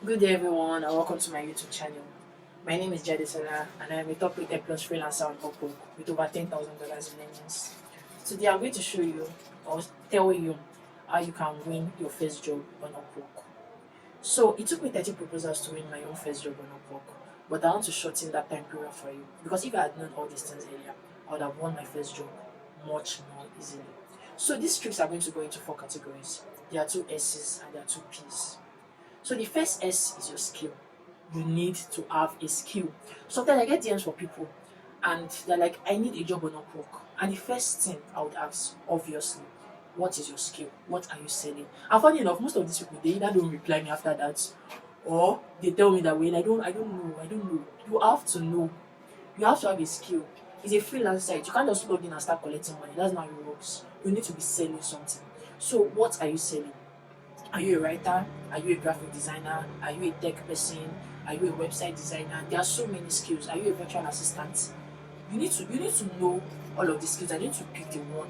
Good day, everyone, and welcome to my YouTube channel. My name is Jadesala, and I am a top rated plus freelancer on Upwork with over $10,000 in earnings. Today, I'm going to show you or tell you how you can win your first job on Upwork. So, it took me 30 proposals to win my own first job on Upwork, but I want to shorten that time period for you because if I had known all these things earlier, I would have won my first job much more easily. So, these tricks are going to go into four categories. There are two S's and there are two P's. So the first S is your skill. You need to have a skill. Sometimes I get DMs for people and they're like, I need a job on Upwork. And the first thing I would ask, obviously, what is your skill? What are you selling? And funny enough, most of these people they either don't reply me after that or they tell me that well, I don't know. You have to know. You have to have a skill. It's a freelance site. You can't just log in and start collecting money. That's not how it works. You need to be selling something. So what are you selling? Are you a writer? Are you a graphic designer? Are you a tech person? Are you a website designer? There are so many skills. Are you a virtual assistant? You need to know all of these skills. I need to pick the one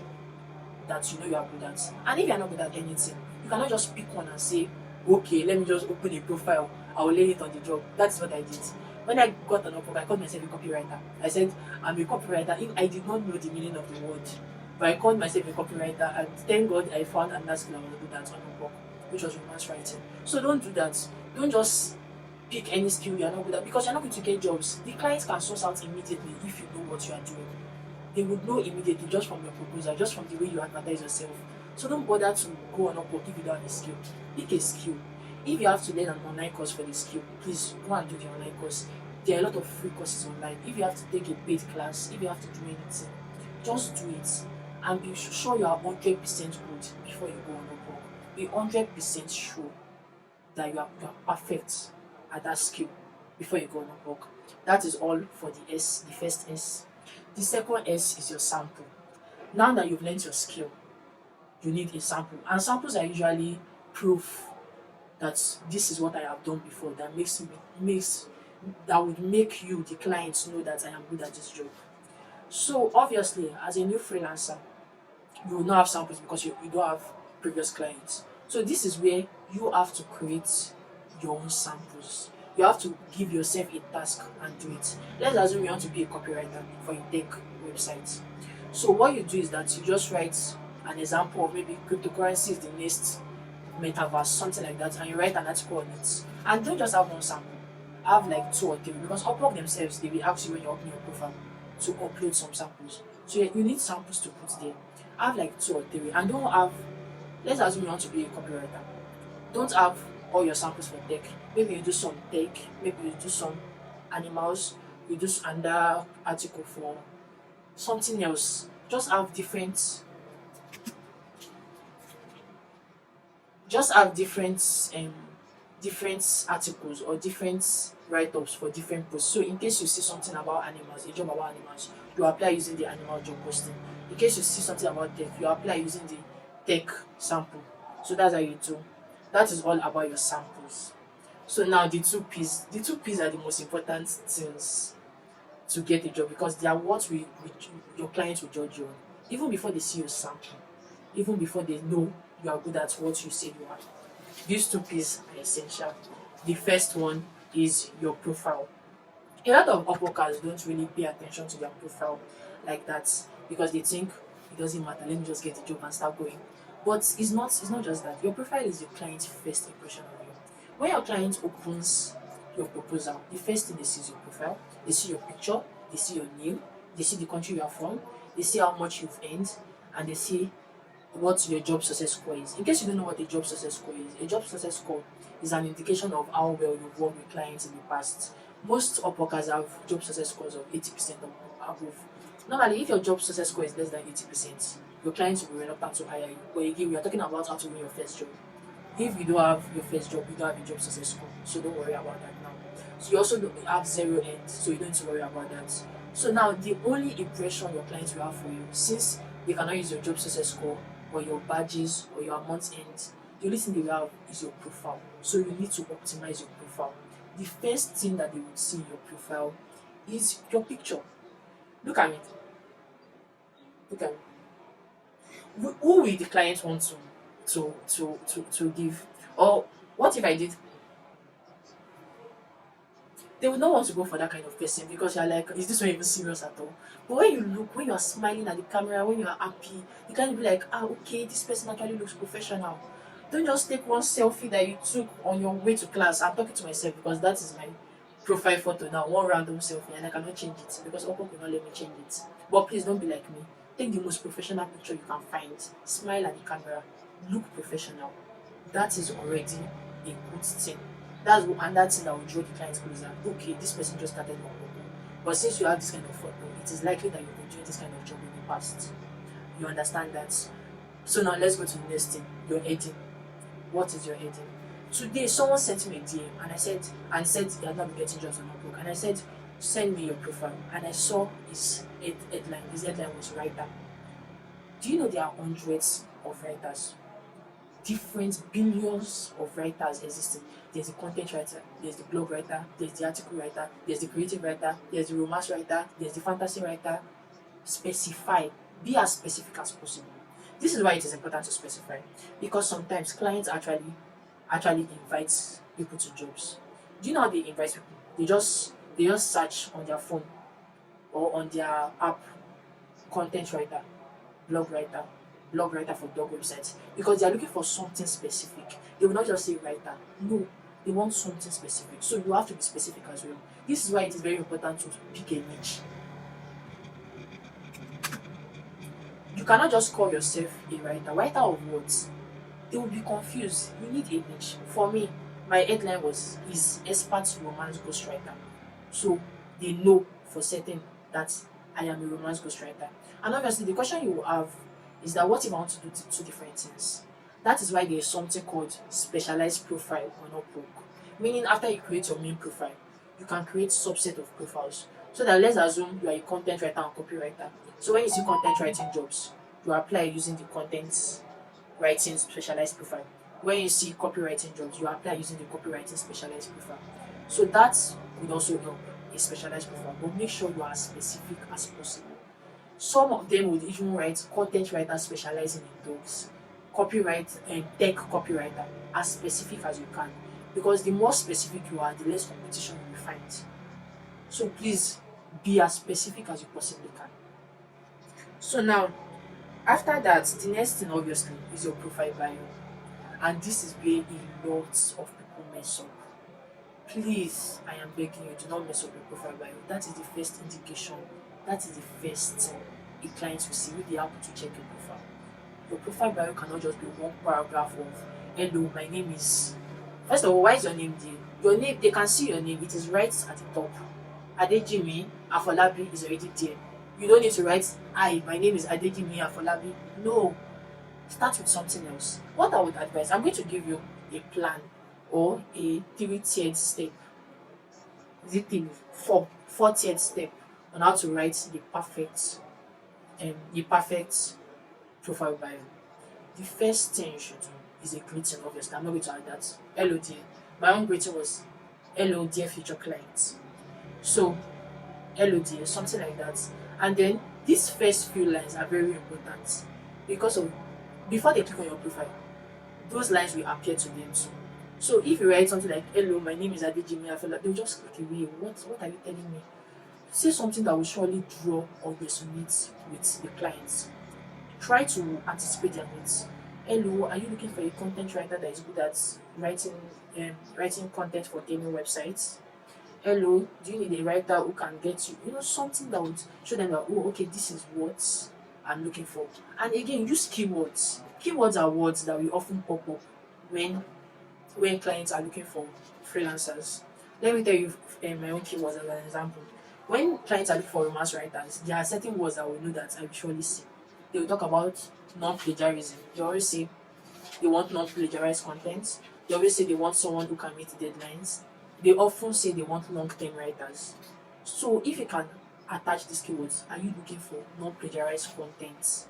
that you know you are good at. And if you are not good at anything, you cannot just pick one and say, okay, let me just open a profile. I will lay it on the job. That's what I did. When I got an Upwork, I called myself a copywriter. I said, I'm a copywriter. I did not know the meaning of the word, but I called myself a copywriter. And thank God I found another skill I was good at on Upwork, which was romance writing. So don't do that. Don't just pick any skill you are not good at because you're not going to get jobs. The clients can source out immediately if you know what you are doing. They would know immediately just from your proposal, just from the way you advertise yourself. So don't bother to go on Upwork if you don't have a skill. Pick a skill. If you have to learn an online course for the skill, please go and do the online course. There are a lot of free courses online. If you have to take a paid class, if you have to do anything, just do it. And be sure you are 100% good before you go on Upwork. Be 100% sure that you are perfect at that skill before you go on Upwork. That is all for the S, the first S. The second S is your sample. Now that you've learned your skill, you need a sample. And samples are usually proof that this is what I have done before that makes that would make you, the client, know that I am good at this job. So obviously, as a new freelancer, you will not have samples because you don't have previous clients. So this is where you have to create your own samples. You have to give yourself a task and do it. Let's assume you want to be a copywriter for a tech website. So what you do is that you just write an example of maybe cryptocurrency is the next metaverse, something like that, and you write an article on it. And don't just have one sample. Have like two or three because Upwork themselves they will ask you when you open your profile to upload some samples. So you need samples to put there. Have like two or three and don't have, let's assume you want to be a copywriter. Don't have all your samples for tech. Maybe you do some tech, maybe you do some animals, you do another article for something else. Just have different articles or different write-ups for different posts. So in case you see something about animals, a job about animals, you apply using the animal job posting. In case you see something about tech, you apply using the tech sample. So that's how you do. That is all about your samples. So now the two P's. The two P's are the most important things to get a job because they are what your clients will judge you on. Even before they see your sample, even before they know you are good at what you say you are. These two P's are essential. The first one is your profile. A lot of Upworkers don't really pay attention to their profile like that because they think it doesn't matter, let me just get a job and start going. But it's not just that. Your profile is your client's first impression of you. When your client opens your proposal, the first thing they see is your profile. They see your picture, they see your name, they see the country you are from, they see how much you've earned, and they see what your job success score is. In case you don't know what a job success score is, a job success score is an indication of how well you've worked with clients in the past. Most Upworkers have job success scores of 80% or above. Normally, if your job success score is less than 80%, your clients will be reluctant to hire you. But again, we are talking about how to win your first job. If you don't have your first job, you don't have a job success score. So don't worry about that now. So you also don't have zero end, so you don't need to worry about that. So now the only impression your clients will have for you, since they cannot use your job success score or your badges or your month end, the only thing they will have is your profile. So you need to optimize your profile. The first thing that they would see in your profile is your picture. Look at me. Look at me. Who will the client want to give? Or what if I did they would not want to go for that kind of person because you're like, is this one even serious at all? But when you look, when you are smiling at the camera, when you are happy, you can be like, ah, okay, this person actually looks professional. Don't just take one selfie that you took on your way to class. I'm talking to myself because that is my profile photo now, one random selfie, and I cannot change it because Upwork will not let me change it. But please don't be like me. Take the most professional picture you can find. Smile at the camera. Look professional. That is already a good thing. And that's thing that will draw the client closer. Okay, this person just started working. But since you have this kind of photo, it is likely that you've been doing this kind of job in the past. You understand that? So now let's go to the next thing. Your heading. What is your heading? Today someone sent me a DM and I said he had not been getting jobs on Upwork. And I said, send me your profile. And I saw his headline. His headline was writer. Do you know there are hundreds of writers? Different billions of writers existing. There's the content writer, there's the blog writer, there's the article writer, there's the creative writer, there's the romance writer, there's the fantasy writer. Specify. Be as specific as possible. This is why it is important to specify, because sometimes clients actually invite people to jobs. Do you know how they invite people? They just search on their phone or on their app, content writer, blog writer, blog writer for blog websites, because they are looking for something specific. They will not just say writer. No, they want something specific. So you have to be specific as well. This is why it is very important to pick a niche. You cannot just call yourself a writer. Writer of what? They will be confused. You need a niche. For me, my headline is expert romance ghostwriter. So they know for certain that I am a romance ghostwriter. And obviously the question you will have is that what if I want to do two different things? That is why there is something called specialized profile on Upwork. Meaning after you create your main profile, you can create subset of profiles. So that let's assume you are a content writer and copywriter. So when you see content writing jobs, you apply using the content writing specialized profile. When you see copywriting jobs, you apply using the copywriting specialized profile. So that would also help a specialized profile, but make sure you are as specific as possible. Some of them would even write content writer specializing in dogs, copyright and tech copywriter, as specific as you can. Because the more specific you are, the less competition you will find. So please be as specific as you possibly can. So now, after that, the next thing obviously is your profile bio. And this is where a lot of people mess up. Please, I am begging you, do not mess up your profile bio. That is the first indication. That is the first thing a client will see when they happen to check your profile. Your profile bio cannot just be one paragraph of, hello, my name is. First of all, why is your name there? Your name, they can see your name, it is right at the top. Adejimi Afolabi is already there. You don't need to write, hi, my name is Adejimi Afolabi. No. Start with something else. What I would advise, I'm going to give you a plan or a three-tiered step. Is it three? Four-tiered step on how to write the perfect profile bio. The first thing you should do is a greeting, obviously. I'm not going to add that. Hello dear. My own greeting was hello dear future clients. So hello dear, something like that. And then these first few lines are very important because of before they click on your profile, those lines will appear to them too. So if you write something like hello, my name is Adejimi Afela, they'll just click away. What are you telling me? Say something that will surely draw or resonate with the clients. Try to anticipate their needs. Hello, are you looking for a content writer that is good at writing content for gaming websites? Hello, do you need a writer who can get you, something that would show them that, oh, okay, this is what I'm looking for. And again, use keywords. Keywords are words that will often pop up when clients are looking for freelancers. Let me tell you my own keywords as an example. When clients are looking for romance writers, there are certain words that we know that I will surely see. They will talk about non-plagiarism. They always say they want non-plagiarized content. They always say they want someone who can meet deadlines. They often say they want long-term writers. So if you can attach these keywords, are you looking for non-plagiarized content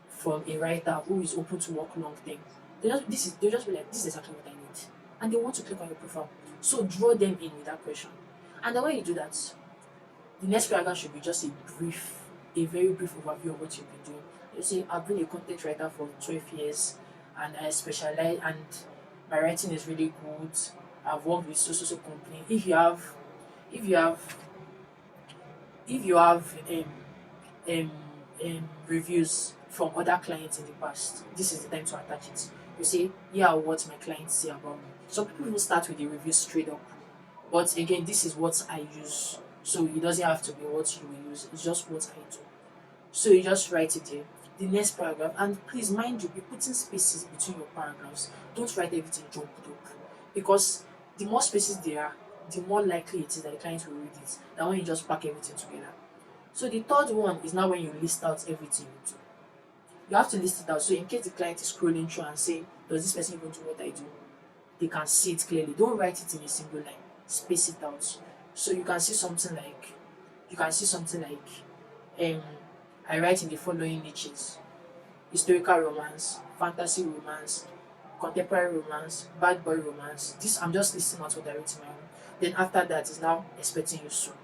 from a writer who is open to work long-term? They'll just be like, this is exactly what I need. And they want to click on your profile. So draw them in with that question. And then when you do that, the next paragraph should be just a very brief overview of what you've been doing. You say, I've been a content writer for 12 years and I specialize and my writing is really good. I've worked with so company. If you have if you have if you have um, reviews from other clients in the past, this is the time to attach it. You say, yeah, what my clients say about me. Some people even start with the reviews straight up. But again, this is what I use. So it doesn't have to be what you will use. It's just what I do. So you just write it there. The next paragraph, and please mind you, be putting spaces between your paragraphs. Don't write everything jumbled up. Because the more spaces there are, the more likely it is that the client will read it than when you just pack everything together. So the third one is now when you list out everything you do. You have to list it out. So in case the client is scrolling through and saying, does this person even do what I do? They can see it clearly. Don't write it in a single line. Space it out. So you can see something like um I write in the following niches: historical romance, fantasy romance, contemporary romance, bad boy romance. This I'm just listing out what I wrote in my own. Then after that is now expecting you soon.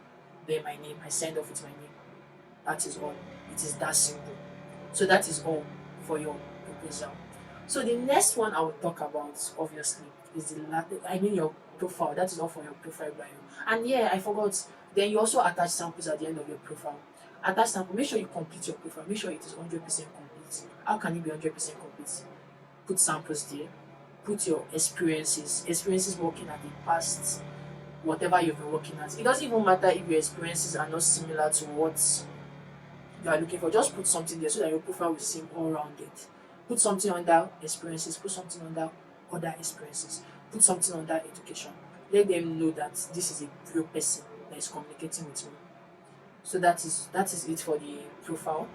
Then my name. I signed off with my name. That is all. It is that simple. So that is all for your proposal. So the next one I will talk about, obviously, is your profile. That is all for your profile bio. And yeah, I forgot. Then you also attach samples at the end of your profile. Attach sample. Make sure you complete your profile. Make sure it is 100% complete. How can it be 100% complete? Put samples there. Put your experiences working at the past, whatever you've been working at. It doesn't even matter if your experiences are not similar to what you are looking for. Just put something there so that your profile will seem all rounded. Put something under experiences, put something under other experiences, put something under education. Let them know that this is a real person that is communicating with me. So that is it for the profile.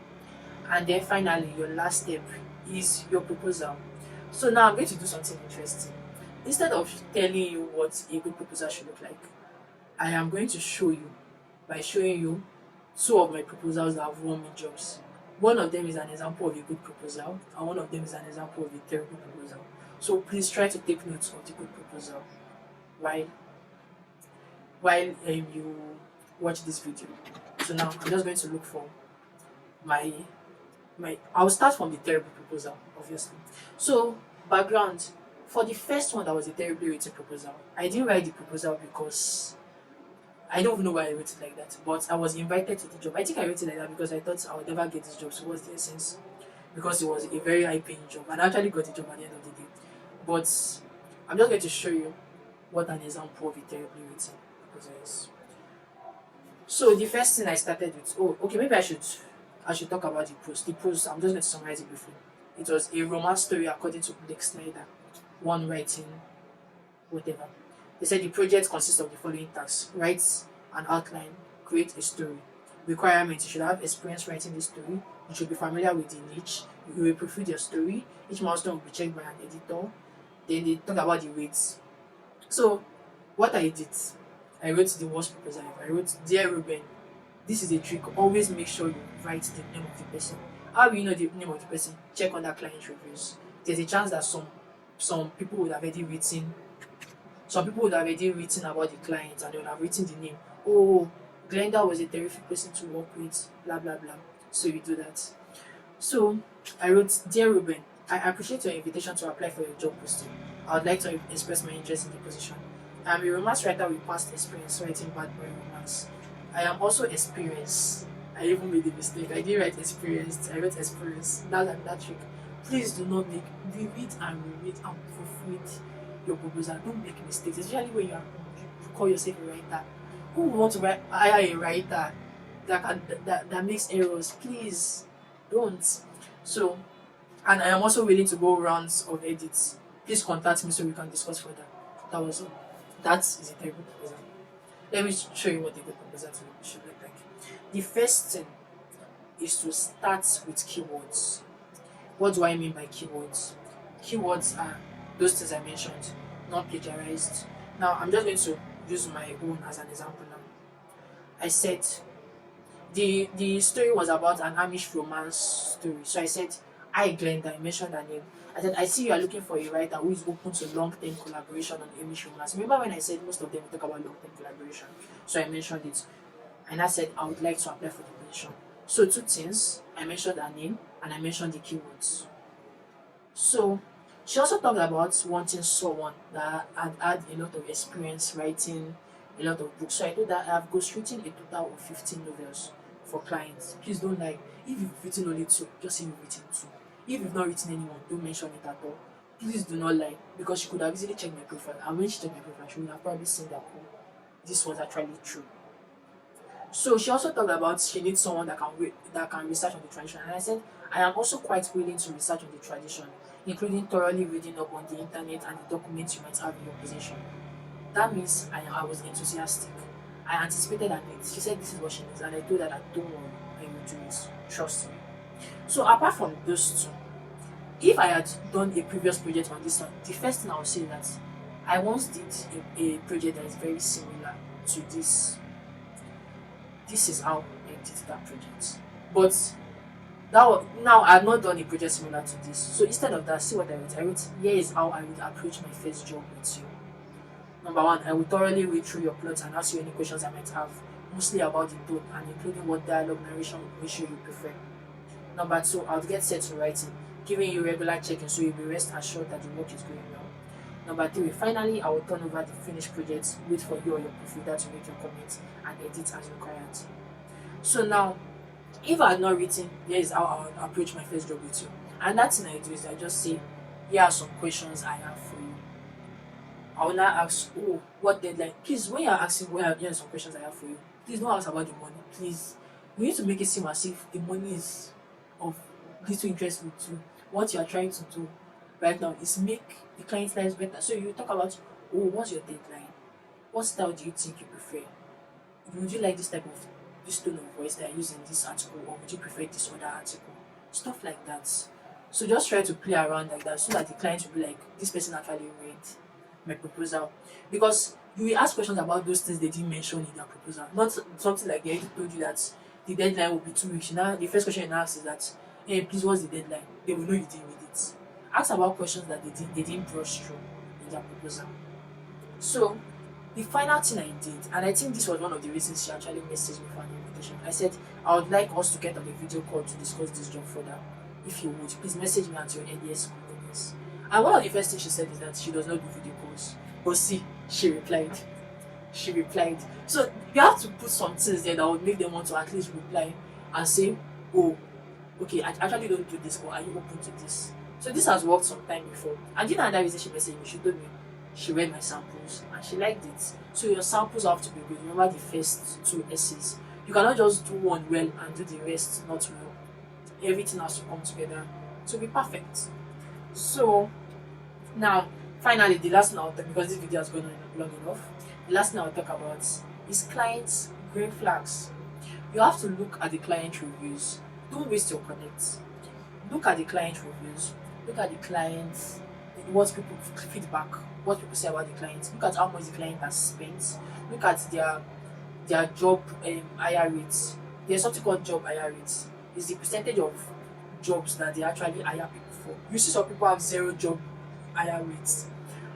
And then finally, your last step is your proposal. So now I'm going to do something interesting. Instead of telling you what a good proposal should look like, I am going to show you by showing you two of my proposals that have won me jobs. One of them is an example of a good proposal, and one of them is an example of a terrible proposal. So please try to take notes of the good proposal while you watch this video. So now I'm just going to look for my I'll start from the terrible proposal, obviously. So background, for the first one that was a terribly written proposal, I didn't write the proposal because I don't even know why I wrote it like that, but I was invited to the job. I think I wrote it like that because I thought I would never get this job. So what's the essence? Because it was a very high paying job, and I actually got the job at the end of the day. But I'm just going to show you what an example of a terribly written proposal is. So the first thing I started with, maybe I should talk about the post. The post, I'm just going to summarize it briefly. It was a romance story according to Blake Snyder, one writing, whatever. They said the project consists of the following tasks: write an outline, create a story. Requirements: you should have experience writing the story, you should be familiar with the niche, you will proofread your story, each milestone will be checked by an editor. Then they talk about the rates. So what I did, I wrote the worst proposal ever. I wrote, "Dear Ruben, this is a trick. Always make sure you write the name of the person." How will you know the name of the person? Check on that client reviews. There's a chance that some people would have already written about the client, and they would have written the name. Oh, Glenda was a terrific person to work with, blah blah blah. So you do that. So I wrote, "Dear Ruben, I appreciate your invitation to apply for your job posting. I would like to express my interest in the position. I am a romance writer with past experience writing bad boy romance. I am also experienced." I even made a mistake. I didn't write experienced. I wrote experience. That's that trick. Please do not reread and reread and proofread your proposal. Don't make mistakes, especially when you call yourself a writer. Who would want to hire a writer that makes errors? Please don't. So, and I am also willing to go rounds of edits. Please contact me so we can discuss further. That was all. That is a terrible proposal. Let me show you what a good proposal should look like. The first thing is to start with keywords. What do I mean by keywords? Keywords are those things I mentioned, not plagiarized. Now I'm just going to use my own as an example now. I said the story was about an Amish romance story. So I said, "Hi Glenda," I mentioned her name. I said, "I see you are looking for a writer who is open to long-term collaboration on Amish romance." Remember when I said most of them talk about long-term collaboration? So I mentioned it. And I said, "I would like to apply for the position." So two things, I mentioned her name and I mentioned the keywords. So she also talked about wanting someone that had a lot of experience writing a lot of books. So I told her I have ghostwritten a total of 15 novels for clients. Please don't lie. If you've written only two, just say you've written two. If you've not written anyone, don't mention it at all. Please do not lie, because she could have easily checked my profile, and when she checked my profile, she would have probably seen that, oh, this was actually true. So she also talked about she needs someone that can research on the tradition, and I said I am also quite willing to research on the tradition, including thoroughly reading up on the internet and the documents you might have in your possession. That means I was enthusiastic. I anticipated her needs. She said this is what she needs, and I told her that don't worry, I will do it. Trust me. So apart from those two, if I had done a previous project on this one, the first thing I would say is that I once did a project that is very similar to this. This is how I did that project. But now I have not done a project similar to this. So instead of that, see what I wrote. I wrote, here is how I would approach my first job with you. Number one, I will thoroughly read through your plot and ask you any questions I might have, mostly about the tone and including what dialogue narration ratio you prefer. Number two, I would get set to writing, giving you regular checking so you'll be rest assured that the work is going well. Number three, finally, I will turn over the finished project, wait for you or your proofreader to make your comments, and edit as required. So now, if I had not written, here is how I would approach my first job with you. And that thing I do is I just say, here are some questions I have for you. I will now ask, oh, what deadline? Please, when you're asking, here are some questions I have for you, please don't ask about the money. Please, we need to make it seem as if the money is of little interest with you. What you are trying to do right now is make the client's lives better. So you talk about, oh, what's your deadline? What style do you think you prefer? Would you like this tone of voice that I use in this article, or would you prefer this other article? Stuff like that. So just try to play around like that so that the client will be like, this person actually read my proposal. Because you will ask questions about those things they didn't mention in their proposal. Not something like they already told you that the deadline will be 2 weeks. Now the first question you ask is that, hey, please, what's the deadline? They will know you didn't read it. Ask about questions that they didn't brush through in their proposal. So the final thing I did, and I think this was one of the reasons she actually messaged me for an invitation. I said, I would like us to get on a video call to discuss this job further. If you would, please message me at your earliest convenience. And one of the first things she said is that she does not do video calls. But see, she replied. She replied. So you have to put some things there that would make them want to at least reply and say, oh, okay, I actually don't do this, or are you open to this? So this has worked some time before. And you know another reason she messaged me, she told me she read my samples and she liked it. So your samples have to be good. Remember the first two essays. You cannot just do one well and do the rest not well. Everything has to come together to be perfect. So now, finally, the last thing I'll talk, because this video has gone on long enough, the last thing I'll talk about is clients' green flags. You have to look at the client reviews. Don't waste your connects. Look at the client reviews. Look at the clients, what people feedback, what people say about the client. Look at how much the client has spent. Look at their job IR rates. There's something called job IR rates. It's the percentage of jobs that they actually hire people for. You see some people have 0 job IR rates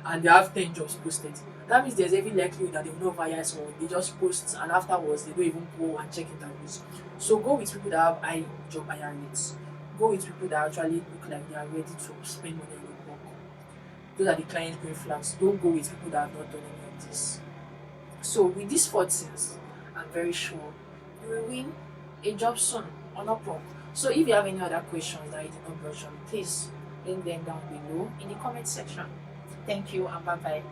and they have 10 jobs posted. That means there's every likelihood that they will not hire someone. They just post and afterwards they don't even go and check interviews. So go with people that have high job IR rates. Go with people that actually look like they are ready to spend money on your work. Those are the client green flags. Don't go with people that have not done any of this. So with these 4 things, I'm very sure you will win a job soon on Upwork. So if you have any other questions that I did not brush on, please bring them down below in the comment section. Thank you and bye bye.